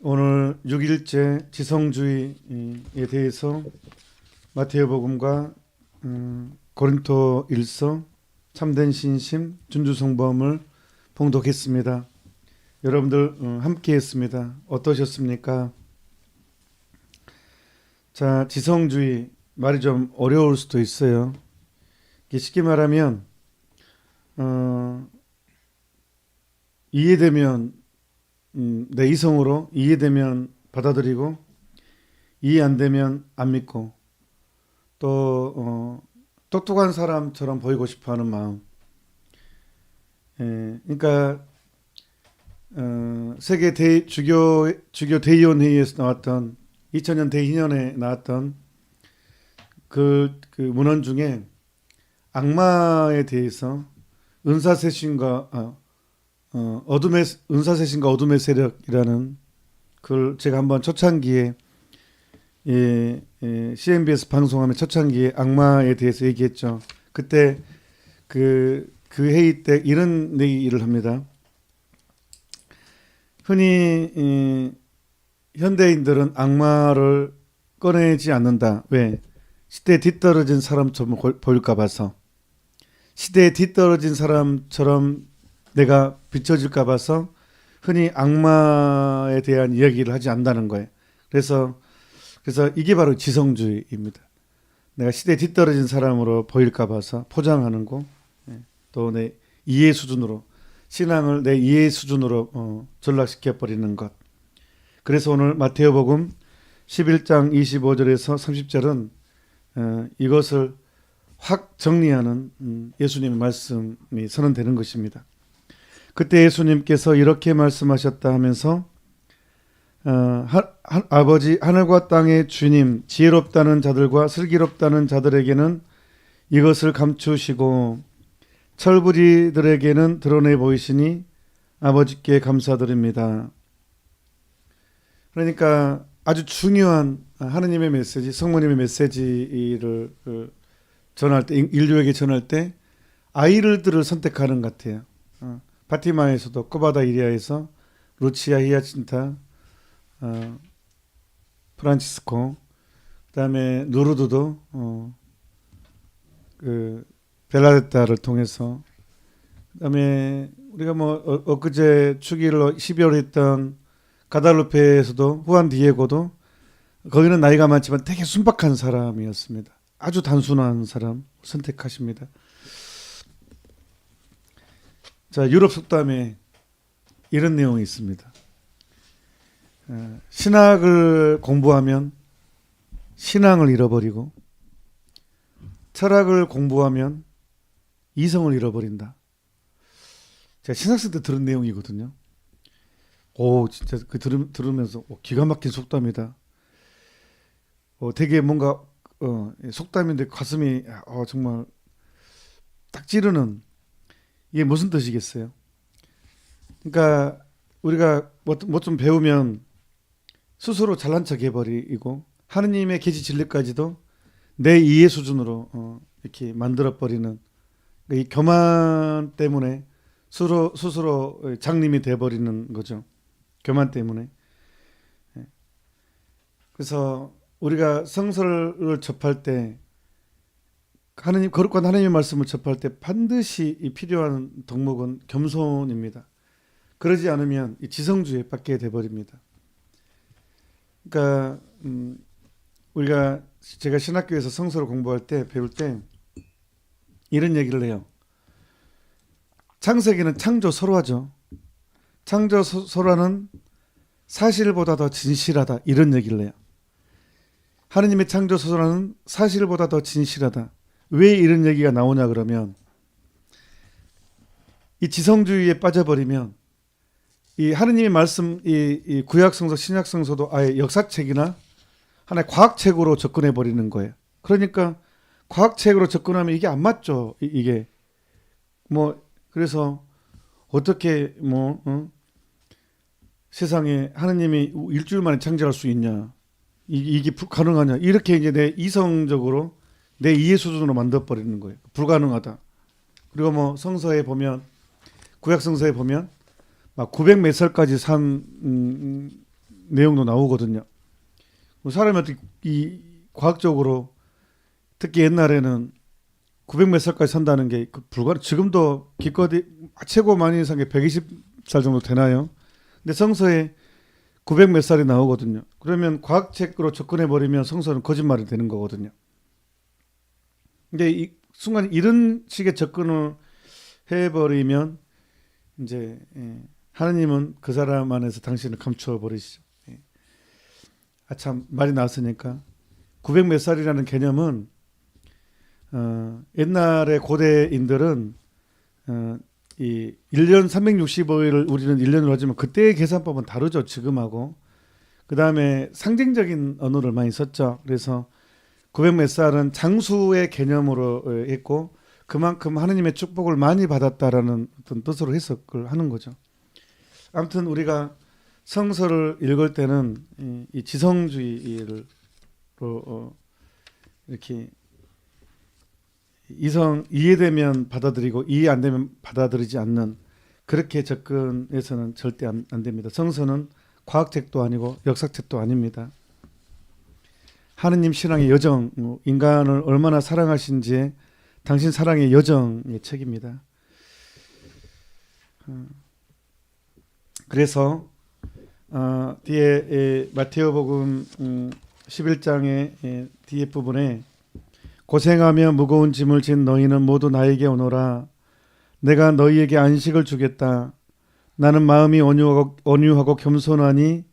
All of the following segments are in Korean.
오늘 6일째 지성주의에 대해서 마태복음과 고린토일서, 참된 신심, 준주성범을 봉독했습니다. 여러분들 함께 했습니다. 어떠셨습니까? 자, 지성주의 말이 좀 어려울 수도 있어요. 쉽게 말하면 이해되면 내 이성으로 이해되면 받아들이고 이해 안 되면 안 믿고 또 똑똑한 사람처럼 보이고 싶어하는 마음. 그러니까 세계 주교 대의원 회의에서 나왔던 2000년 대의년에 나왔던 그 문헌 중에 악마에 대해서 은사세신과 어둠의 세력이라는 그걸 제가 한번 초창기에 CNBS 방송하는 초창기에 악마에 대해서 얘기했죠. 그때 그 회의 때 이런 얘기를 합니다. 흔히 현대인들은 악마를 꺼내지 않는다. 왜? 시대에 뒤떨어진 사람처럼 보일까 봐서. 시대에 뒤떨어진 사람처럼 내가 비춰질까 봐서 흔히 악마에 대한 이야기를 하지 않는다는 거예요. 그래서 이게 바로 지성주의입니다. 내가 시대에 뒤떨어진 사람으로 보일까 봐서 포장하는 거, 또 내 이해 수준으로, 신앙을 내 이해 수준으로 전락시켜 버리는 것. 그래서 오늘 마태복음 11장 25절에서 30절은 이것을 확 정리하는 예수님의 말씀이 선언되는 것입니다. 그때 예수님께서 이렇게 말씀하셨다 하면서 아버지 하늘과 땅의 주님, 지혜롭다는 자들과 슬기롭다는 자들에게는 이것을 감추시고 철부지들에게는 드러내 보이시니 아버지께 감사드립니다. 그러니까 아주 중요한 하느님의 메시지, 성모님의 메시지를 전할 때, 인류에게 전할 때 아이들을 선택하는 것 같아요. 파티마에서도 꼬바다 이리아에서 루치아 히아친타, 프란치스코, 그다음에 누르드도 벨라데타를 통해서, 그다음에 우리가 엊그제 축일로 12월 했던 가달루페에서도 후안 디에고도 거기는 나이가 많지만 되게 순박한 사람이었습니다. 아주 단순한 사람 선택하십니다. 자, 유럽 속담에 이런 내용이 있습니다. 신학을 공부하면 신앙을 잃어버리고 철학을 공부하면 이성을 잃어버린다. 제가 신학생 때 들은 내용이거든요. 오, 진짜 들으면서 기가 막힌 속담이다. 되게 뭔가 속담인데 가슴이 정말 딱 찌르는. 이게 무슨 뜻이겠어요? 그러니까 우리가 뭐 좀 배우면 스스로 잘난 척 해버리고 하느님의 계시 진리까지도 내 이해 수준으로 이렇게 만들어버리는 이 교만 때문에 스스로 장님이 돼버리는 거죠. 교만 때문에. 그래서 우리가 성서를 접할 때 거룩한 하나님의 말씀을 접할 때 반드시 필요한 덕목은 겸손입니다. 그러지 않으면 지성주의에 빠지게 돼버립니다. 그러니까 제가 신학교에서 성서를 공부할 때 배울 때 이런 얘기를 해요. 창세기는 창조 설화죠. 창조 설화는 사실보다 더 진실하다, 이런 얘기를 해요. 하느님의 창조 설화는 사실보다 더 진실하다. 왜 이런 얘기가 나오냐 그러면 이 지성주의에 빠져버리면 이 하느님의 말씀, 이 구약성서 신약성서도 아예 역사책이나 하나의 과학책으로 접근해 버리는 거예요. 그러니까 과학책으로 접근하면 이게 안 맞죠. 이게 그래서 어떻게 세상에 하느님이 일주일 만에 창조할 수 있냐, 이게 가능하냐, 이렇게 이제 내 이성적으로 내 이해 수준으로 만들어버리는 거예요. 불가능하다. 그리고 성서에 보면, 구약 성서에 보면 막 900 몇 살까지 산 내용도 나오거든요. 사람이 어떻게 이 과학적으로 특히 옛날에는 900 몇 살까지 산다는 게 불가 지금도 기껏 최고 많이 산 게 120살 정도 되나요? 근데 성서에 900 몇 살이 나오거든요. 그러면 과학책으로 접근해 버리면 성서는 거짓말이 되는 거거든요. 근데 이 순간 이런 식의 접근을 해 버리면 이제 하느님은 그 사람 안에서 당신을 감추어 버리시죠. 참 말이 나왔으니까 900 몇 살이라는 개념은 옛날에 고대인들은 이 1년 365일을 우리는 1년으로 하지만 그때의 계산법은 다르죠. 지금하고. 그 다음에 상징적인 언어를 많이 썼죠. 그래서 900 몇 살은 장수의 개념으로 했고 그만큼 하느님의 축복을 많이 받았다라는 어떤 뜻으로 해석을 하는 거죠. 아무튼 우리가 성서를 읽을 때는 이 지성주의를 이렇게 이해되면 받아들이고 이해 안 되면 받아들이지 않는 그렇게 접근해서는 절대 안 됩니다. 성서는 과학책도 아니고 역사책도 아닙니다. 하느님 신앙의 여정, 인간을 얼마나 사랑하신지에 당신 사랑의 여정의 책입니다. 그래서 뒤에 마태오복음 11장의 뒤에 부분에 고생하며 무거운 짐을 진 너희는 모두 나에게 오너라. 내가 너희에게 안식을 주겠다. 나는 마음이 온유하고 겸손하니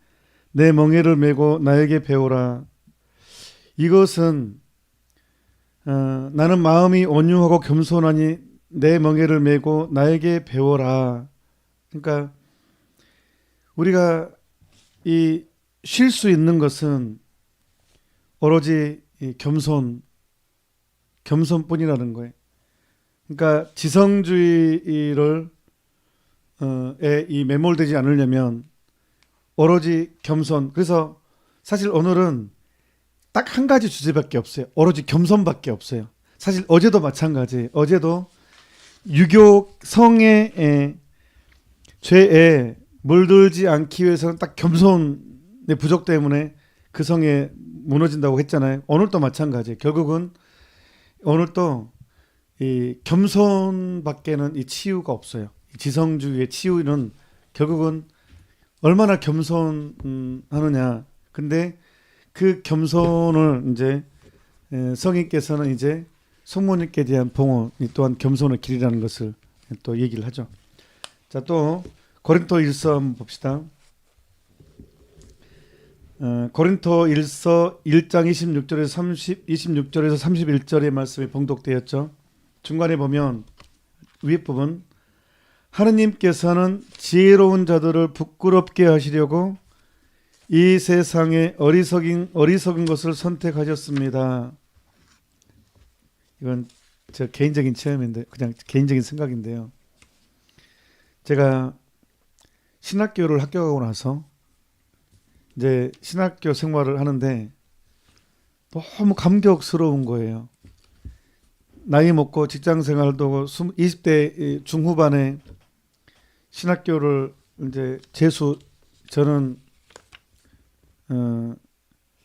내 멍에를 메고 나에게 배우라. 이것은 나는 마음이 온유하고 겸손하니 내 멍에를 메고 나에게 배워라. 그러니까 우리가 이 쉴 수 있는 것은 오로지 이 겸손뿐이라는 거예요. 그러니까 지성주의를 이 매몰되지 않으려면 오로지 겸손. 그래서 사실 오늘은 딱 한 가지 주제밖에 없어요. 오로지 겸손밖에 없어요. 사실 어제도 마찬가지예요. 어제도 유교 성의 죄에 물들지 않기 위해서는 딱 겸손의 부족 때문에 그 성에 무너진다고 했잖아요. 오늘도 마찬가지예요. 결국은 오늘도 이 겸손밖에는 이 치유가 없어요. 지성주의의 치유는 결국은 얼마나 겸손하느냐. 근데 그 겸손을 이제 성인께서는 이제 성모님께 대한 봉헌 또한 겸손의 길이라는 것을 또 얘기를 하죠. 자, 또 고린토일서 한번 봅시다. 고린토일서 1장 26절에서 31절의 말씀이 봉독되었죠. 중간에 보면 위에 부분 하느님께서는 지혜로운 자들을 부끄럽게 하시려고 이 세상에 어리석은 것을 선택하셨습니다. 이건 제 개인적인 체험인데 그냥 개인적인 생각인데요. 제가 신학교를 합격하고 나서 이제 신학교 생활을 하는데 너무 감격스러운 거예요. 나이 먹고 직장 생활도 20대 중후반에 신학교를 이제 저는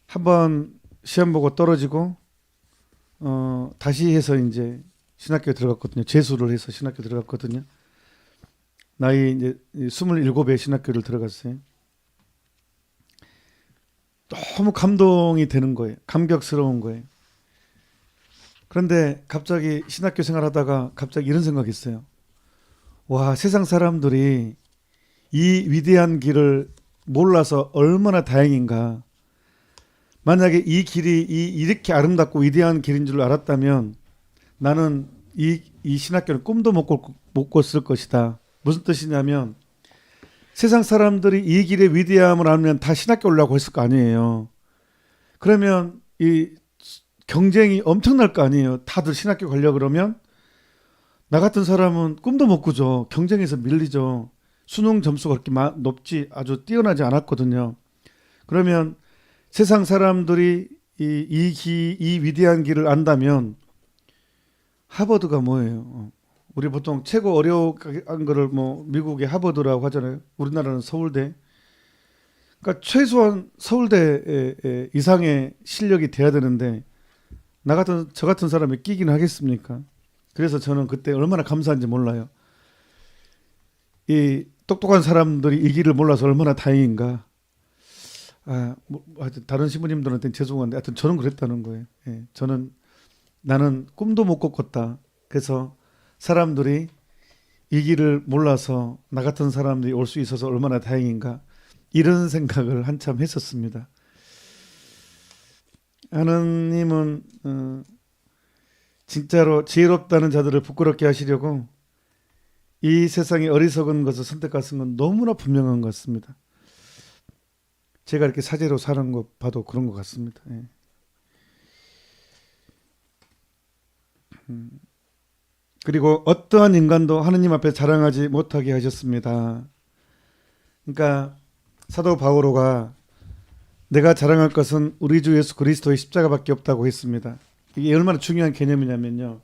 한번 시험 보고 떨어지고 다시 해서 이제 신학교에 들어갔거든요. 재수를 해서 신학교 들어갔거든요. 나이 이제 27에 신학교를 들어갔어요. 너무 감동이 되는 거예요. 감격스러운 거예요. 그런데 갑자기 신학교 생활하다가 갑자기 이런 생각이 있어요. 와, 세상 사람들이 이 위대한 길을 몰라서 얼마나 다행인가. 만약에 이 길이 이렇게 아름답고 위대한 길인 줄 알았다면 나는 이 신학교는 꿈도 못 꿨을 것이다. 무슨 뜻이냐면 세상 사람들이 이 길의 위대함을 알면 다 신학교 오려고 했을 거 아니에요. 그러면 이 경쟁이 엄청날 거 아니에요. 다들 신학교 가려고 그러면 나 같은 사람은 꿈도 못 꾸죠. 경쟁에서 밀리죠. 수능 점수가 그렇게 높지 아주 뛰어나지 않았거든요. 그러면 세상 사람들이 이 위대한 길을 안다면 하버드가 뭐예요? 우리 보통 최고 어려운 거를 뭐 미국의 하버드라고 하잖아요. 우리나라는 서울대. 그러니까 최소한 서울대 이상의 실력이 돼야 되는데 저 같은 사람이 끼긴 하겠습니까? 그래서 저는 그때 얼마나 감사한지 몰라요. 이 똑똑한 사람들이 이 길을 몰라서 얼마나 다행인가. 하여튼 다른 신부님들한테는 죄송한데, 하여튼 저는 그랬다는 거예요. 예, 나는 꿈도 못 꿨다. 그래서 사람들이 이 길을 몰라서 나 같은 사람들이 올 수 있어서 얼마나 다행인가. 이런 생각을 한참 했었습니다. 하느님은 진짜로 지혜롭다는 자들을 부끄럽게 하시려고 이 세상의 어리석은 것을 선택하신 건 너무나 분명한 것 같습니다. 제가 이렇게 사제로 사는 거 봐도 그런 것 같습니다. 예. 그리고 어떠한 인간도 하느님 앞에 자랑하지 못하게 하셨습니다. 그러니까 사도 바오로가 내가 자랑할 것은 우리 주 예수 그리스도의 십자가밖에 없다고 했습니다. 이게 얼마나 중요한 개념이냐면요.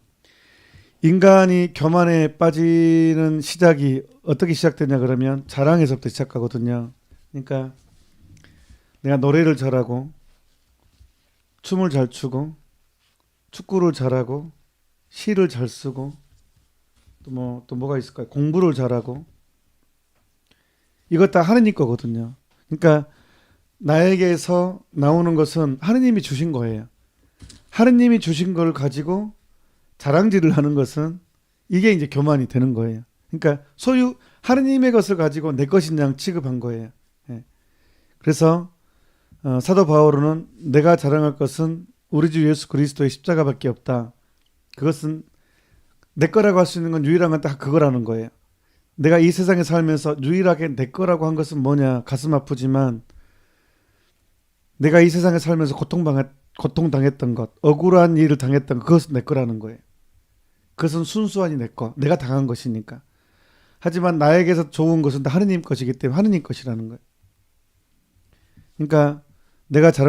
인간이 교만에 빠지는 시작이 어떻게 시작되냐 그러면 자랑에서부터 시작하거든요. 그러니까 내가 노래를 잘하고 춤을 잘 추고 축구를 잘하고 시를 잘 쓰고 또 뭐가 있을까요? 공부를 잘하고 이것 다 하느님 거거든요. 그러니까 나에게서 나오는 것은 하느님이 주신 거예요. 하느님이 주신 걸 가지고 자랑질을 하는 것은 이게 이제 교만이 되는 거예요. 그러니까 소유 하느님의 것을 가지고 내 것인 양 취급한 거예요. 예. 그래서 사도 바오로는 내가 자랑할 것은 우리 주 예수 그리스도의 십자가밖에 없다. 그것은 내 거라고 할 수 있는 건 유일한 건 딱 그거라는 거예요. 내가 이 세상에 살면서 유일하게 내 거라고 한 것은 뭐냐? 가슴 아프지만 내가 이 세상에 살면서 고통당했던 것, 억울한 일을 당했던 것, 그것은 내 거라는 거예요. 그것은 순수하니 내 거, 내가 당한 것이니까. 하지만 나에게서 좋은 것은 다 하느님 것이기 때문에 하느님 것이라는 거예요. 그러니까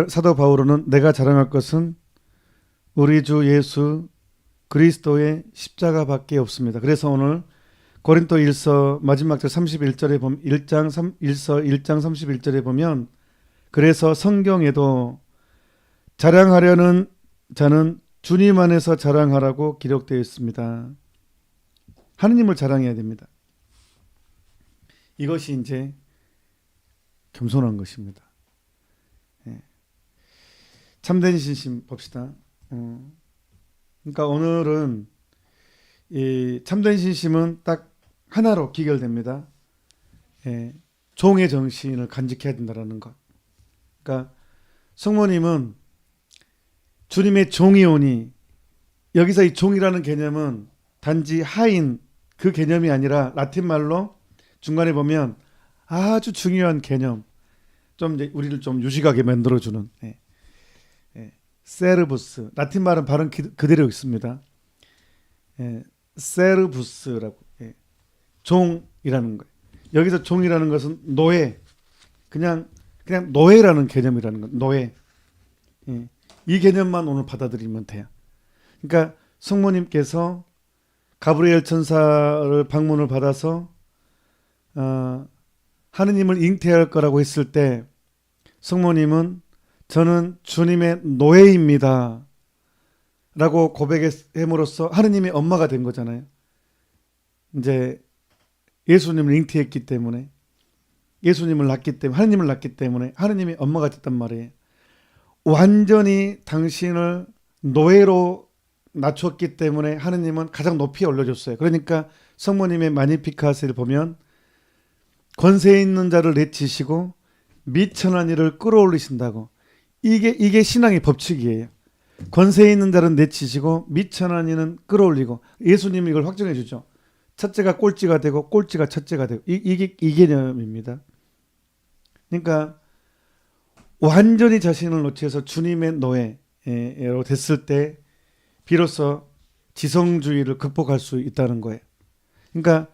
사도 바오로는 내가 자랑할 것은 우리 주 예수 그리스도의 십자가밖에 없습니다. 그래서 오늘 고린도 1서 마지막 절 31절에 보면 1장 31절에 보면 그래서 성경에도 자랑하려는 자는 주님 안에서 자랑하라고 기록되어 있습니다. 하느님을 자랑해야 됩니다. 이것이 이제 겸손한 것입니다. 예. 참된 신심 봅시다. 그러니까 오늘은 이 참된 신심은 딱 하나로 기결됩니다. 예. 종의 정신을 간직해야 된다는 것. 그러니까 성모님은 주님의 종이 오니, 여기서 이 종이라는 개념은 단지 하인 그 개념이 아니라 라틴 말로 중간에 보면 아주 중요한 개념, 좀 이제 우리를 좀 유식하게 만들어주는 세르부스, 라틴 말은 발음 그대로 있습니다. 세르부스라고, 종이라는 거예요. 여기서 종이라는 것은 노예, 그냥 노예라는 개념이라는 것, 노예. 이 개념만 오늘 받아들이면 돼요. 그러니까 성모님께서 가브리엘 천사를 방문을 받아서 하느님을 잉태할 거라고 했을 때 성모님은 저는 주님의 노예입니다 라고 고백함으로써 하느님의 엄마가 된 거잖아요. 이제 예수님을 잉태했기 때문에, 예수님을 낳기 때문에, 하느님을 낳기 때문에 하느님의 엄마가 됐단 말이에요. 완전히 당신을 노예로 낮췄기 때문에 하느님은 가장 높이 올려줬어요. 그러니까 성모님의 마니피카스를 보면 권세 있는 자를 내치시고 미천한 이를 끌어올리신다고. 이게 신앙의 법칙이에요. 권세 있는 자를 내치시고 미천한 이는 끌어올리고. 예수님이 이걸 확정해 주죠. 첫째가 꼴찌가 되고 꼴찌가 첫째가 되고. 이게 이 개념입니다. 그러니까 완전히 자신을 놓쳐서 주님의 노예로 됐을 때 비로소 지성주의를 극복할 수 있다는 거예요. 그러니까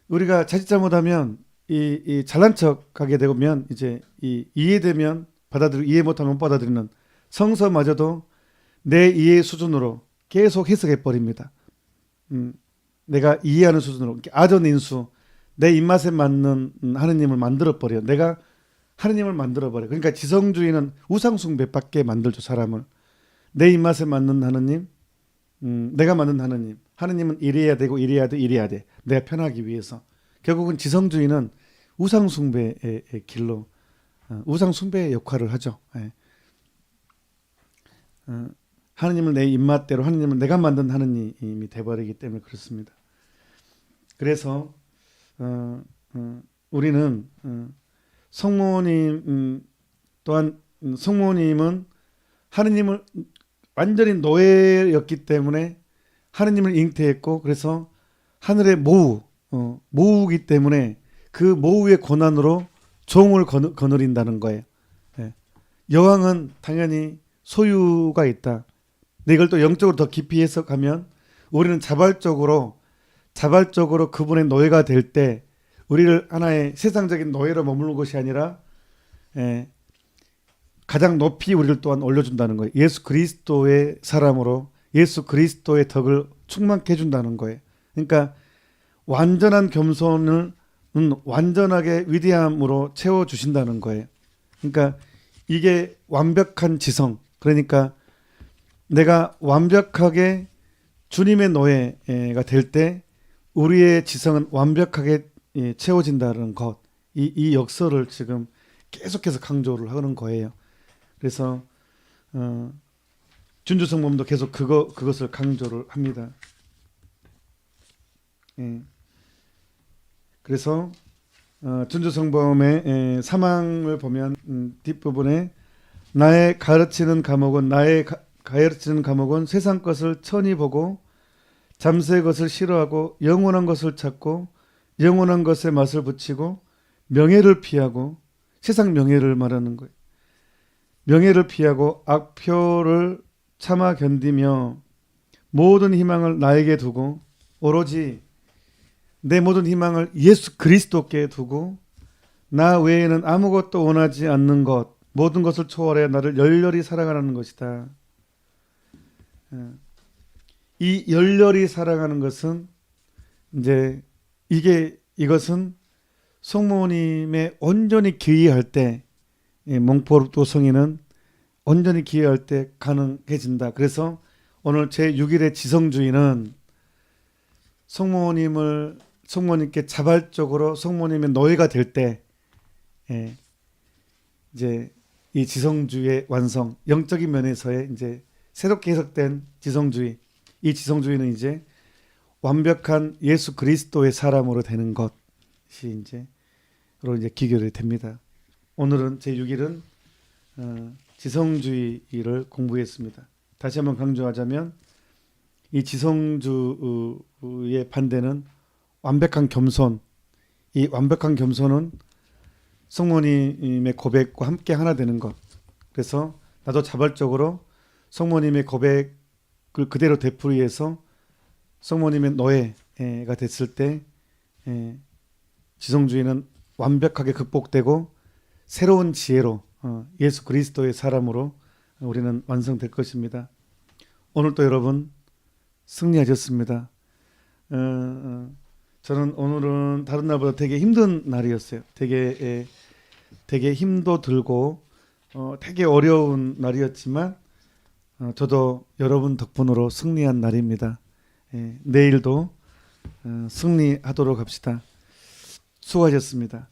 우리가 자칫 잘못하면 이 잘난 척하게 되면 이제 이해되면 받아들이고 이해 못하면 못 받아들이는 성서마저도 내 이해 수준으로 계속 해석해 버립니다. 내가 이해하는 수준으로 아전인수, 내 입맛에 맞는 하느님을 만들어 버려. 내가 하느님을 만들어버려. 그러니까 지성주의는 우상숭배밖에 만들죠, 사람을. 내 입맛에 맞는 하느님, 내가 만든 하느님. 하느님은 이래야 되고 이래야 돼, 이래야 돼. 내가 편하기 위해서. 결국은 지성주의는 우상숭배의 길로 우상숭배의 역할을 하죠. 예. 하느님을 내 입맛대로, 하느님은 내가 만든 하느님이 돼버리기 때문에 그렇습니다. 그래서 우리는 성모님 또한 성모님은 하느님을 완전히 노예였기 때문에 하느님을 잉태했고, 그래서 하늘의 모우기 때문에 그 모우의 고난으로 종을 거느린다는 거예요. 예. 여왕은 당연히 소유가 있다. 근데 이걸 또 영적으로 더 깊이 해석하면 우리는 자발적으로 그분의 노예가 될 때 우리를 하나의 세상적인 노예로 머무는 것이 아니라 가장 높이 우리를 또한 올려준다는 거예요. 예수 그리스도의 사람으로 예수 그리스도의 덕을 충만케 해준다는 거예요. 그러니까 완전한 겸손을 완전하게 위대함으로 채워주신다는 거예요. 그러니까 이게 완벽한 지성, 그러니까 내가 완벽하게 주님의 노예가 될 때 우리의 지성은 완벽하게 채워진다는 것, 이 역설을 지금 계속해서 강조를 하는 거예요. 그래서 준주성범도 계속 그것을 강조를 합니다. 예. 그래서 준주성범의 사망을 보면 뒷부분에 나의 가르치는 감옥은 세상 것을 천히 보고 잠세의 것을 싫어하고 영원한 것을 찾고 영원한 것에 맛을 붙이고 명예를 피하고, 세상 명예를 말하는 거예요. 명예를 피하고 악표를 참아 견디며 모든 희망을 나에게 두고, 오로지 내 모든 희망을 예수 그리스도께 두고 나 외에는 아무것도 원하지 않는 것, 모든 것을 초월해 나를 열렬히 사랑하는 것이다. 이 열렬히 사랑하는 것은 이것은 성모님의 온전히 기여할 때, 몽포르도 성인은 온전히 기여할 때 가능해진다. 그래서 오늘 제6일의 지성주의는 성모님께 자발적으로 성모님의 노예가 될 때, 이제 이 지성주의의 완성, 영적인 면에서의 이제 새롭게 해석된 지성주의, 이 지성주의는 이제 완벽한 예수 그리스도의 사람으로 되는 것이 이제로 기결이 됩니다. 오늘은 제6일은 지성주의를 공부했습니다. 다시 한번 강조하자면 이 지성주의의 반대는 완벽한 겸손. 이 완벽한 겸손은 성모님의 고백과 함께 하나 되는 것. 그래서 나도 자발적으로 성모님의 고백을 그대로 되풀이해서 성모님의 노예가 됐을 때 지성주의는 완벽하게 극복되고 새로운 지혜로 예수 그리스도의 사람으로 우리는 완성될 것입니다. 오늘도 여러분 승리하셨습니다. 저는 오늘은 다른 날보다 되게 힘든 날이었어요. 되게 힘도 들고 되게 어려운 날이었지만 저도 여러분 덕분으로 승리한 날입니다. 내일도 승리하도록 합시다. 수고하셨습니다.